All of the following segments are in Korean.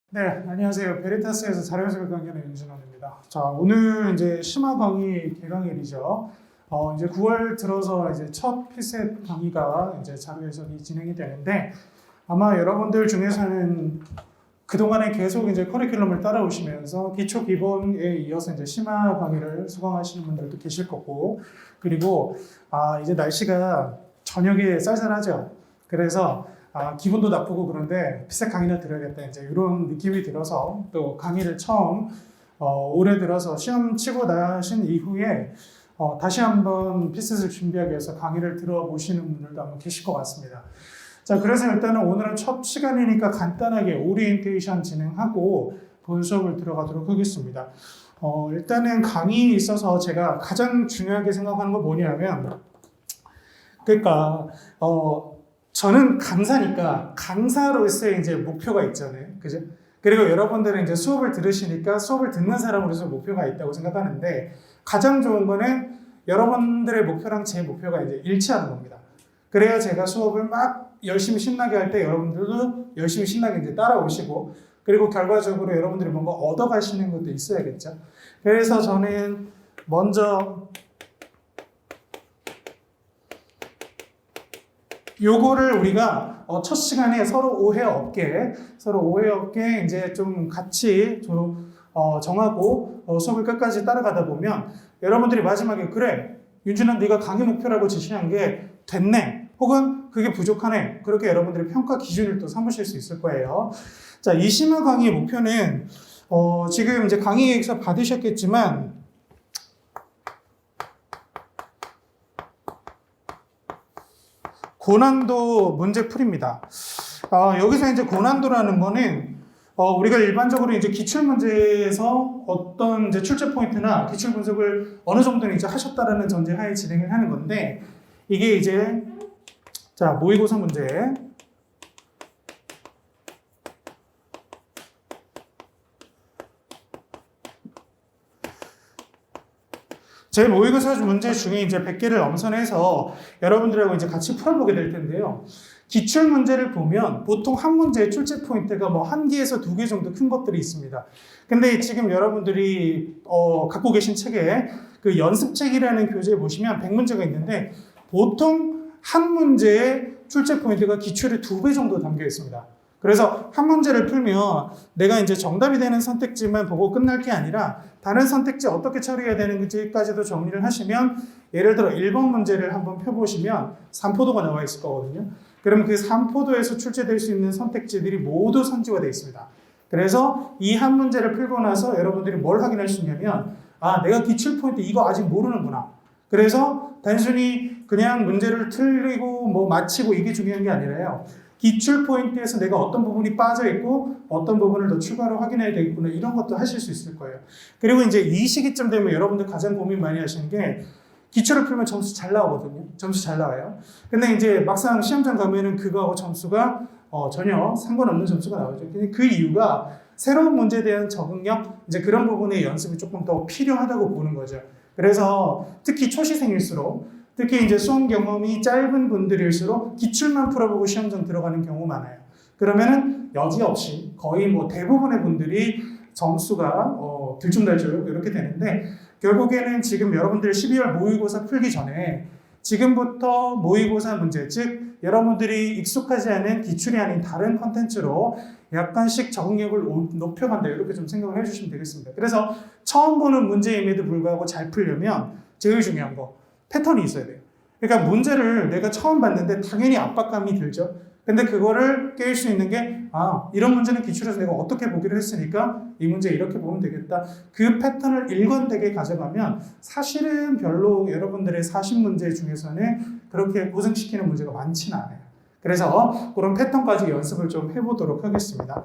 네, 안녕하세요. 베리타스에서 자료해석을 강의하는 윤진원입니다. 자, 오늘 이제 심화 강의 개강일이죠. 이제 9월 들어서 이제 첫 피셋 강의가 이제 자료해석이 진행이 되는데 아마 여러분들 중에서는 그동안에 계속 이제 커리큘럼을 따라오시면서 기초 기본에 이어서 이제 심화 강의를 수강하시는 분들도 계실 거고, 그리고 이제 날씨가 저녁에 쌀쌀하죠. 그래서 기분도 나쁘고 그런데 피셋 강의나 들어야겠다 이제 이런 느낌이 들어서 또 강의를 처음 올해 들어서 시험 치고 나신 이후에 다시 한번 피셋을 준비하기 위해서 강의를 들어보시는 분들도 아마 계실 것 같습니다. 자, 그래서 일단은 오늘은 첫 시간이니까 간단하게 오리엔테이션 진행하고 본 수업을 들어가도록 하겠습니다. 일단은 강의에 있어서 제가 가장 중요하게 생각하는 건 뭐냐면, 그러니까 저는 강사니까 강사로서의 이제 목표가 있잖아요. 그죠? 그리고 여러분들은 이제 수업을 들으시니까 수업을 듣는 사람으로서 목표가 있다고 생각하는데, 가장 좋은 거는 여러분들의 목표랑 제 목표가 이제 일치하는 겁니다. 그래야 제가 수업을 막 열심히 신나게 할 때 여러분들도 열심히 신나게 이제 따라오시고, 그리고 결과적으로 여러분들이 뭔가 얻어가시는 것도 있어야겠죠. 그래서 저는 먼저 요거를 우리가 첫 시간에 서로 오해 없게 이제 좀 같이 정하고 수업을 끝까지 따라가다 보면 여러분들이 마지막에 그래, 윤준아 네가 강의 목표라고 제시한 게 됐네, 혹은 그게 부족하네, 그렇게 여러분들이 평가 기준을 또 삼으실 수 있을 거예요. 자, 이 심화 강의의 목표는 지금 이제 강의 계획서 받으셨겠지만 고난도 문제풀이입니다. 여기서 이제 고난도라는 거는 우리가 일반적으로 이제 기출문제에서 어떤 이제 출제 포인트나 기출 분석을 어느 정도는 이제 하셨다라는 전제하에 진행을 하는 건데, 이게 이제 자, 모의고사 문제. 제 모의고사 문제 중에 이제 100개를 엄선해서 여러분들하고 이제 같이 풀어보게 될 텐데요. 기출 문제를 보면 보통 한 문제의 출제 포인트가 뭐 1개에서 2개 정도 큰 것들이 있습니다. 근데 지금 여러분들이 갖고 계신 책에 그 연습책이라는 교재에 보시면 100문제가 있는데 보통 한 문제의 출제 포인트가 기출의 2배 정도 담겨 있습니다. 그래서 한 문제를 풀면 내가 이제 정답이 되는 선택지만 보고 끝날 게 아니라 다른 선택지 어떻게 처리해야 되는지까지도 정리를 하시면, 예를 들어 1번 문제를 한번 펴보시면 산포도가 나와 있을 거거든요. 그러면 그 산포도에서 출제될 수 있는 선택지들이 모두 선지화되어 있습니다. 그래서 이 한 문제를 풀고 나서 여러분들이 뭘 확인할 수 있냐면, 내가 기출 포인트 이거 아직 모르는구나. 그래서 단순히 그냥 문제를 틀리고 뭐 맞히고 이게 중요한 게 아니라요, 기출 포인트에서 내가 어떤 부분이 빠져있고 어떤 부분을 더 추가로 확인해야 되겠구나, 이런 것도 하실 수 있을 거예요. 그리고 이제 이 시기쯤 되면 여러분들 가장 고민 많이 하시는 게, 기출을 풀면 점수 잘 나오거든요. 점수 잘 나와요. 근데 이제 막상 시험장 가면은 그거하고 점수가 전혀 상관없는 점수가 나오죠. 그 이유가 새로운 문제에 대한 적응력, 이제 그런 부분의 연습이 조금 더 필요하다고 보는 거죠. 그래서 특히 초시생일수록, 특히 이제 수험 경험이 짧은 분들일수록 기출만 풀어보고 시험장 들어가는 경우 많아요. 그러면은 여지없이 거의 뭐 대부분의 분들이 점수가 들쭉날쭉 이렇게 되는데, 결국에는 지금 여러분들 12월 모의고사 풀기 전에 지금부터 모의고사 문제, 즉 여러분들이 익숙하지 않은 기출이 아닌 다른 컨텐츠로 약간씩 적응력을 높여간다, 이렇게 좀 생각을 해주시면 되겠습니다. 그래서 처음 보는 문제임에도 불구하고 잘 풀려면 제일 중요한 거, 패턴이 있어야 돼요. 그러니까 문제를 내가 처음 봤는데 당연히 압박감이 들죠. 근데 그거를 깰 수 있는 게, 이런 문제는 기출에서 내가 어떻게 보기로 했으니까 이 문제 이렇게 보면 되겠다. 그 패턴을 일관되게 가져가면 사실은 별로 여러분들의 40문제 중에서는 그렇게 고생시키는 문제가 많지는 않아요. 그래서 그런 패턴까지 연습을 좀 해보도록 하겠습니다.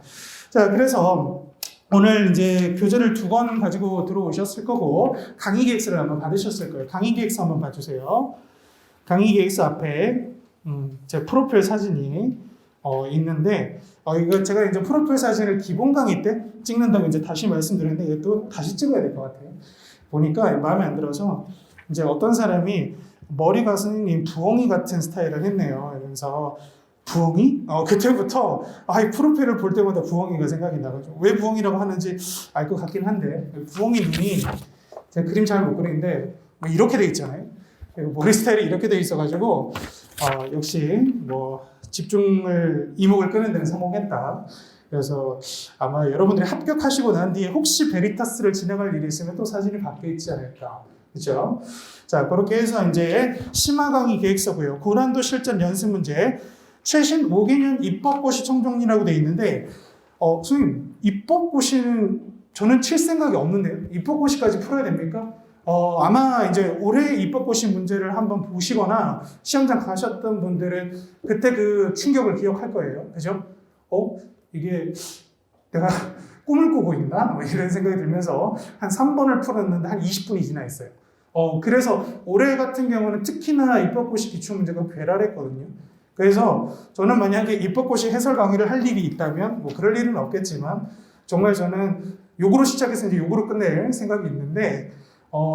자, 그래서 오늘 이제 교재를 2권 가지고 들어오셨을 거고, 강의 계획서를 한번 받으셨을 거예요. 강의 계획서 한번 봐주세요. 강의 계획서 앞에 제 프로필 사진이 있는데, 이거 제가 이제 프로필 사진을 기본 강의 때 찍는다고 이제 다시 말씀드렸는데, 이게 또 다시 찍어야 될 것 같아요. 보니까 마음에 안 들어서 이제 어떤 사람이 머리가 선생님 부엉이 같은 스타일을 했네요. 그래서 부엉이? 그때부터 이 프로필을 볼 때마다 부엉이가 생각이 나가지고 왜 부엉이라고 하는지 알 것 같긴 한데 부엉이 눈이 제가 그림 잘 못 그리는데 뭐 이렇게 돼 있잖아요. 머리 스타일이 이렇게 돼 있어가지고 역시 뭐 집중을 이목을 끄는 데는 성공했다. 그래서 아마 여러분들이 합격하시고 난 뒤에 혹시 베리타스를 진행할 일이 있으면 또 사진이 바뀌어 있지 않을까. 그렇죠? 자, 그렇게 해서 이제 심화 강의 계획서고요. 고난도 실전 연습 문제. 최신 5개년 입법고시 청정리라고 돼 있는데, 선생님, 입법고시는 저는 칠 생각이 없는데요. 입법고시까지 풀어야 됩니까? 아마 이제 올해 입법고시 문제를 한번 보시거나 시험장 가셨던 분들은 그때 그 충격을 기억할 거예요. 그죠? 이게 내가 꿈을 꾸고 있나? 뭐 이런 생각이 들면서 한 3번을 풀었는데 한 20분이 지나 있어요. 그래서 올해 같은 경우는 특히나 입법고시 기출문제가 괴랄했거든요. 그래서 저는 만약에 입법고시 해설 강의를 할 일이 있다면 뭐 그럴 일은 없겠지만 정말 저는 요거로 시작해서 이제 요거로 끝낼 생각이 있는데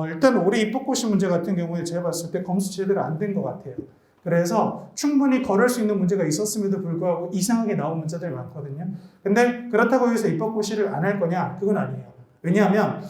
일단 올해 입법고시 문제 같은 경우에 제가 봤을 때 검수 제대로 안 된 것 같아요. 그래서 충분히 걸을 수 있는 문제가 있었음에도 불구하고 이상하게 나온 문제들이 많거든요. 근데 그렇다고 해서 입법고시를 안 할 거냐? 그건 아니에요. 왜냐하면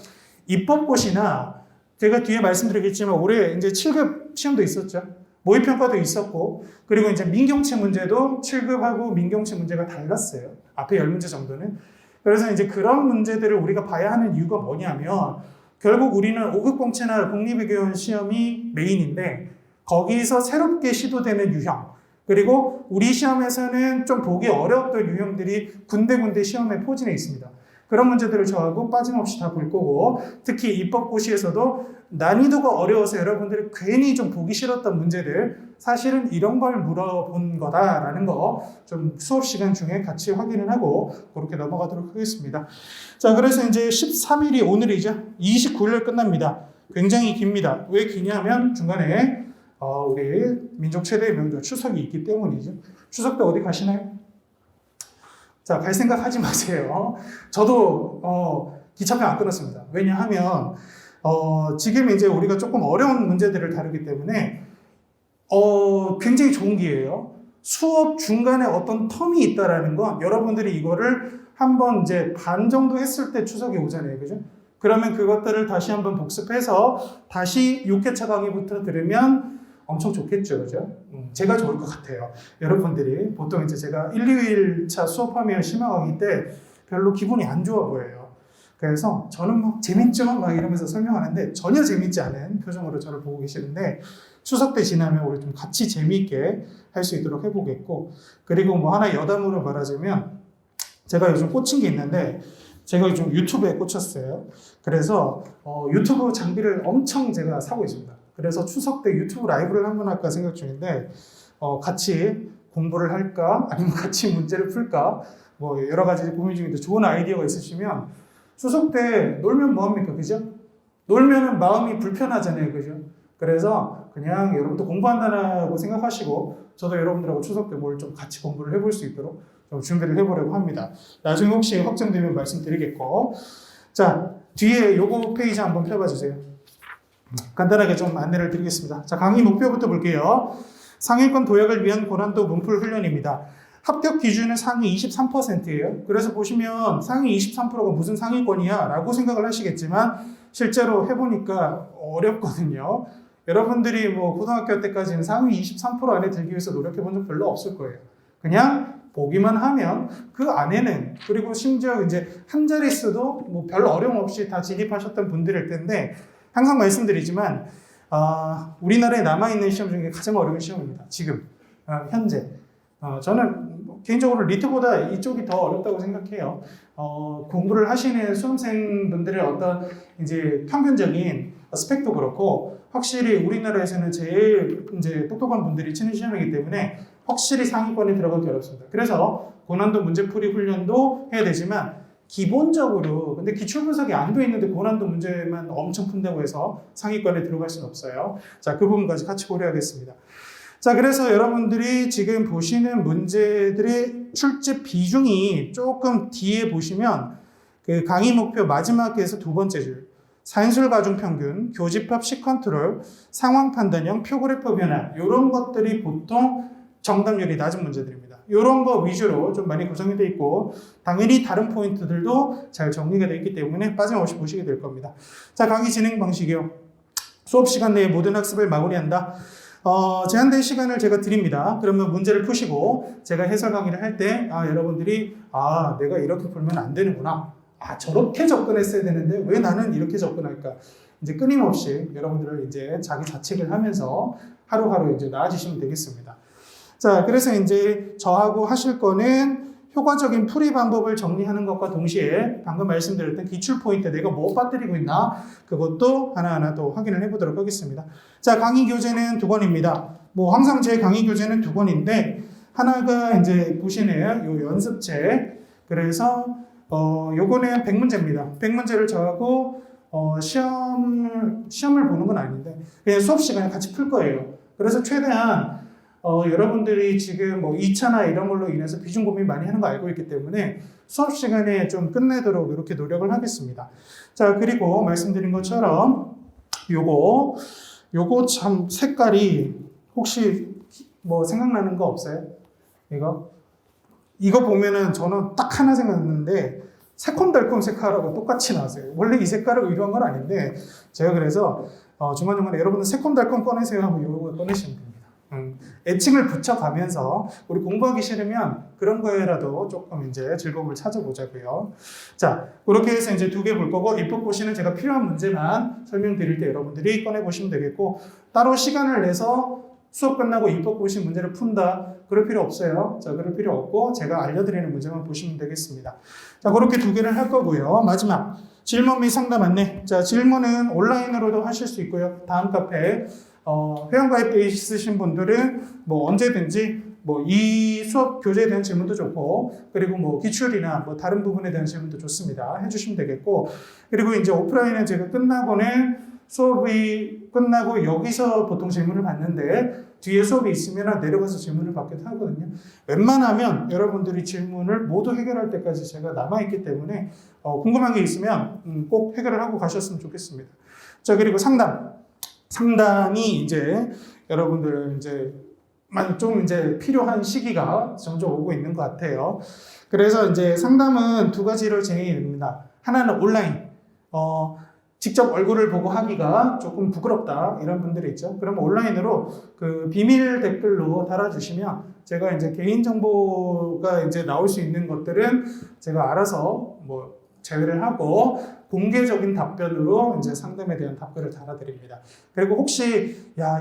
입법고시나 제가 뒤에 말씀드리겠지만 올해 이제 7급 시험도 있었죠. 모의평가도 있었고, 그리고 이제 민경채 문제도 7급하고 민경채 문제가 달랐어요. 앞에 10문제 정도는. 그래서 이제 그런 문제들을 우리가 봐야 하는 이유가 뭐냐면, 결국 우리는 5급 공채나 국립외교원 시험이 메인인데, 거기서 새롭게 시도되는 유형, 그리고 우리 시험에서는 좀 보기 어려웠던 유형들이 군데군데 시험에 포진해 있습니다. 그런 문제들을 저하고 빠짐없이 다 볼 거고, 특히 입법고시에서도 난이도가 어려워서 여러분들이 괜히 좀 보기 싫었던 문제들, 사실은 이런 걸 물어본 거다라는 거 좀 수업 시간 중에 같이 확인을 하고 그렇게 넘어가도록 하겠습니다. 자, 그래서 이제 13일이 오늘이죠. 29일 끝납니다. 굉장히 깁니다. 왜 기냐면 중간에 우리 민족 최대의 명절 추석이 있기 때문이죠. 추석 때 어디 가시나요? 자, 갈 생각 하지 마세요. 저도 기차표 안 끊었습니다. 왜냐하면 지금 이제 우리가 조금 어려운 문제들을 다루기 때문에 굉장히 좋은 기회예요. 수업 중간에 어떤 텀이 있다라는 건 여러분들이 이거를 한번 이제 반 정도 했을 때 추석이 오잖아요. 그죠? 그러면 그것들을 다시 한번 복습해서 다시 6회차 강의부터 들으면 엄청 좋겠죠. 그죠? 제가 좋을 것 같아요. 여러분들이 보통 이제 제가 1, 2일차 수업하면 심화 강의 때 별로 기분이 안 좋아 보여요. 그래서 저는 막 재밌죠? 막 이러면서 설명하는데 전혀 재밌지 않은 표정으로 저를 보고 계시는데 추석 때 지나면 우리 좀 같이 재미있게 할 수 있도록 해보겠고, 그리고 뭐 하나 여담으로 말하자면 제가 요즘 꽂힌 게 있는데 제가 요즘 유튜브에 꽂혔어요. 그래서 유튜브 장비를 엄청 제가 사고 있습니다. 그래서 추석 때 유튜브 라이브를 한번 할까 생각 중인데 같이 공부를 할까 아니면 같이 문제를 풀까 뭐 여러 가지 고민 중인데 좋은 아이디어가 있으시면 추석 때 놀면 뭐합니까? 그죠? 놀면은 마음이 불편하잖아요. 그죠? 그래서 그냥 여러분도 공부한다고 생각하시고 저도 여러분들하고 추석 때 뭘 좀 같이 공부를 해볼 수 있도록 좀 준비를 해보려고 합니다. 나중에 혹시 확정되면 말씀드리겠고, 자, 뒤에 요거 페이지 한번 펴봐 주세요. 간단하게 좀 안내를 드리겠습니다. 자, 강의 목표부터 볼게요. 상위권 도약을 위한 고난도 문풀 훈련입니다. 합격 기준은 상위 23%예요. 그래서 보시면 상위 23%가 무슨 상위권이야 라고 생각을 하시겠지만 실제로 해보니까 어렵거든요. 여러분들이 뭐 고등학교 때까지는 상위 23% 안에 들기 위해서 노력해본 적 별로 없을 거예요. 그냥 보기만 하면 그 안에는, 그리고 심지어 이제 한 자릿수도 뭐 별 어려움 없이 다 진입하셨던 분들일 텐데 항상 말씀드리지만 우리나라에 남아있는 시험 중에 가장 어려운 시험입니다. 지금 현재 저는 개인적으로 리트보다 이쪽이 더 어렵다고 생각해요. 공부를 하시는 수험생분들의 어떤 이제 평균적인 스펙도 그렇고 확실히 우리나라에서는 제일 이제 똑똑한 분들이 치는 시험이기 때문에 확실히 상위권에 들어가기 어렵습니다. 그래서 고난도 문제풀이 훈련도 해야 되지만 기본적으로 근데 기출 분석이 안 돼 있는데 고난도 문제만 엄청 푼다고 해서 상위권에 들어갈 수는 없어요. 자, 그 부분까지 같이 고려하겠습니다. 자, 그래서 여러분들이 지금 보시는 문제들의 출제 비중이 조금 뒤에 보시면 그 강의 목표 마지막에서 두 번째 줄 산술 가중 평균, 교집합 식 컨트롤, 상황 판단형, 표그래프 변화 이런 것들이 보통 정답률이 낮은 문제들입니다. 이런 거 위주로 좀 많이 구성이 되어 있고 당연히 다른 포인트들도 잘 정리가 되어 있기 때문에 빠짐없이 보시게 될 겁니다. 자, 강의 진행 방식이요. 수업 시간 내에 모든 학습을 마무리한다. 제한된 시간을 제가 드립니다. 그러면 문제를 푸시고 제가 해설 강의를 할 때 여러분들이 내가 이렇게 풀면 안 되는구나. 저렇게 접근했어야 되는데 왜 나는 이렇게 접근할까? 이제 끊임없이 여러분들을 이제 자기 자책을 하면서 하루하루 이제 나아지시면 되겠습니다. 자, 그래서 이제 저하고 하실 거는 효과적인 풀이 방법을 정리하는 것과 동시에 방금 말씀드렸던 기출 포인트 내가 뭐 빠뜨리고 있나 그것도 하나하나 또 확인을 해보도록 하겠습니다. 자, 강의 교재는 2권입니다. 뭐 항상 제 강의 교재는 2권인데 하나가 이제 보시는 요 연습책. 그래서 요거는 100문제입니다. 100문제를 저하고 시험을 보는 건 아닌데 그냥 수업 시간에 같이 풀 거예요. 그래서 최대한 여러분들이 지금 뭐 2차나 이런 걸로 인해서 비중 고민 많이 하는 거 알고 있기 때문에 수업 시간에 좀 끝내도록 이렇게 노력을 하겠습니다. 자, 그리고 말씀드린 것처럼 요거 참 색깔이 혹시 뭐 생각나는 거 없어요? 이거 보면은 저는 딱 하나 생각났는데 새콤달콤 색깔하고 똑같이 나왔어요. 원래 이 색깔을 의도한 건 아닌데 제가 그래서 중간중간에 여러분들 새콤달콤 꺼내세요 하고 이거 꺼내시면 됩니다. 애칭을 붙여가면서 우리 공부하기 싫으면 그런 거에라도 조금 이제 즐거움을 찾아보자고요. 자, 그렇게 해서 이제 2개 볼 거고 입법 고시는 제가 필요한 문제만 설명드릴 때 여러분들이 꺼내보시면 되겠고 따로 시간을 내서 수업 끝나고 입법 고시 문제를 푼다. 그럴 필요 없어요. 자, 그럴 필요 없고 제가 알려드리는 문제만 보시면 되겠습니다. 자, 그렇게 2개를 할 거고요. 마지막 질문 및 상담 안내. 자, 질문은 온라인으로도 하실 수 있고요. 다음 카페 회원가입돼 있으신 분들은 뭐 언제든지 뭐 이 수업 교재에 대한 질문도 좋고 그리고 뭐 기출이나 뭐 다른 부분에 대한 질문도 좋습니다. 해주시면 되겠고 그리고 이제 오프라인은 제가 끝나고는 수업이 끝나고 여기서 보통 질문을 받는데 뒤에 수업이 있으면 내려가서 질문을 받기도 하거든요. 웬만하면 여러분들이 질문을 모두 해결할 때까지 제가 남아있기 때문에 궁금한 게 있으면 꼭 해결을 하고 가셨으면 좋겠습니다. 자, 그리고 상담이 이제 여러분들 이제 좀 이제 필요한 시기가 점점 오고 있는 것 같아요. 그래서 이제 상담은 2가지로 진행이 됩니다. 하나는 온라인. 직접 얼굴을 보고 하기가 조금 부끄럽다 이런 분들이 있죠. 그러면 온라인으로 그 비밀 댓글로 달아주시면 제가 이제 개인정보가 이제 나올 수 있는 것들은 제가 알아서 뭐 제외를 하고 공개적인 답변으로 이제 상담에 대한 답글을 달아드립니다. 그리고 혹시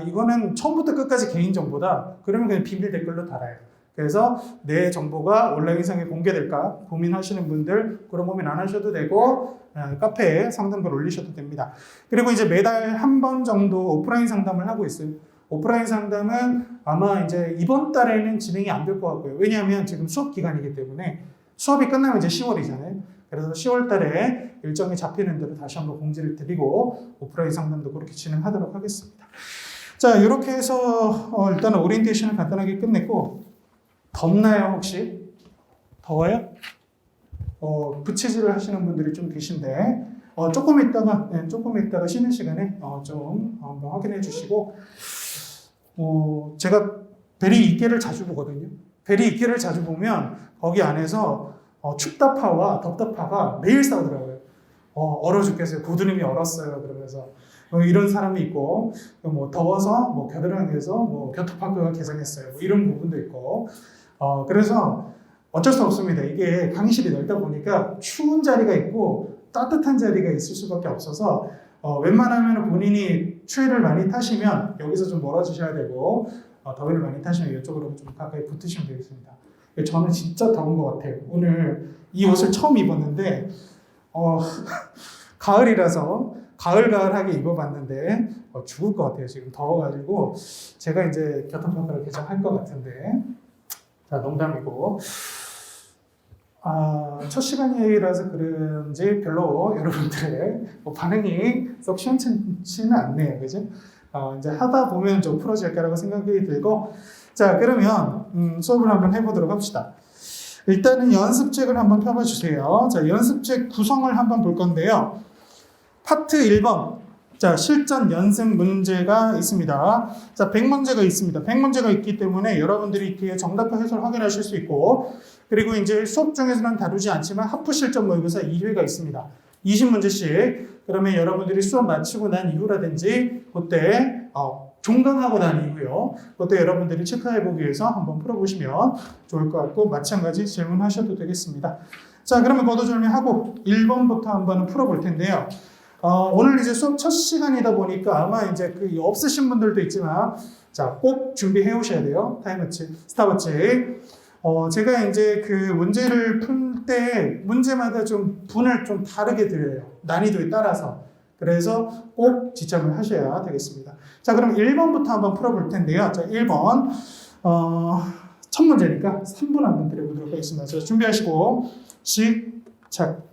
이거는 처음부터 끝까지 개인정보다 그러면 그냥 비밀 댓글로 달아요. 그래서 내 정보가 온라인상에 공개될까 고민하시는 분들 그런 고민 안 하셔도 되고 카페에 상담글 올리셔도 됩니다. 그리고 이제 매달 한 번 정도 오프라인 상담을 하고 있어요. 오프라인 상담은 아마 이제 이번 달에는 진행이 안 될 것 같고요. 왜냐하면 지금 수업 기간이기 때문에 수업이 끝나면 이제 10월이잖아요. 그래서 10월 달에 일정이 잡히는 대로 다시 한번 공지를 드리고 오프라인 상담도 그렇게 진행하도록 하겠습니다. 자, 이렇게 해서 일단 오리엔테이션을 간단하게 끝냈고 덥나요 혹시? 더워요? 부채질을 하시는 분들이 좀 계신데 조금 있다가 쉬는 시간에 좀 한번 확인해 주시고 제가 베리 이케를 자주 보거든요. 베리 이케를 자주 보면 거기 안에서 춥다파와 덥다파가 매일 싸우더라고요. 얼어 죽겠어요. 고드름이 얼었어요. 그러면서 이런 사람이 있고 뭐 더워서 뭐 겨드랑이에서 뭐 겨터파크가 개장했어요. 뭐 이런 부분도 있고 그래서 어쩔 수 없습니다. 이게 강의실이 넓다 보니까 추운 자리가 있고 따뜻한 자리가 있을 수밖에 없어서 웬만하면 본인이 추위를 많이 타시면 여기서 좀 멀어지셔야 되고 더위를 많이 타시면 이쪽으로 좀 가까이 붙으시면 되겠습니다. 저는 진짜 더운 것 같아요. 오늘 이 옷을 처음 입었는데 가을이라서 가을가을하게 입어봤는데 죽을 것 같아요. 지금 더워가지고 제가 이제 교통편파를 개장할 것 같은데 자, 농담이고 첫 시간이라서 그런지 별로 여러분들의 반응이 썩 시원치는 않네요. 그죠? 이제 하다 보면 좀 풀어질 거라고 생각이 들고 자, 그러면 수업을 한번 해보도록 합시다. 일단은 연습책을 한번 펴봐 주세요. 자, 연습책 구성을 한번 볼 건데요. 파트 1번 자, 실전 연습 문제가 있습니다. 자, 100문제가 있습니다. 100문제가 있기 때문에 여러분들이 뒤에 정답과 해설 확인하실 수 있고, 그리고 이제 수업 중에서는 다루지 않지만 하프 실전 모의고사 2회가 있습니다. 20문제씩. 그러면 여러분들이 수업 마치고 난 이후라든지 그때 종강하고 난 이후요. 그때 여러분들이 체크해보기 위해서 한번 풀어보시면 좋을 것 같고, 마찬가지 질문하셔도 되겠습니다. 자, 그러면 거두절미하고 1번부터 한번 풀어볼 텐데요. 오늘 이제 수업 첫 시간이다 보니까 아마 이제 없으신 분들도 있지만, 자, 꼭 준비해 오셔야 돼요. 타임워치, 스탑워치. 제가 이제 그 문제를 풀 때 문제마다 좀 분을 좀 다르게 드려요. 난이도에 따라서. 그래서 꼭 지참을 하셔야 되겠습니다. 자, 그럼 1번부터 한번 풀어볼 텐데요. 자, 1번. 첫 문제니까 3분 한번 드려보도록 하겠습니다. 자, 준비하시고, 시작.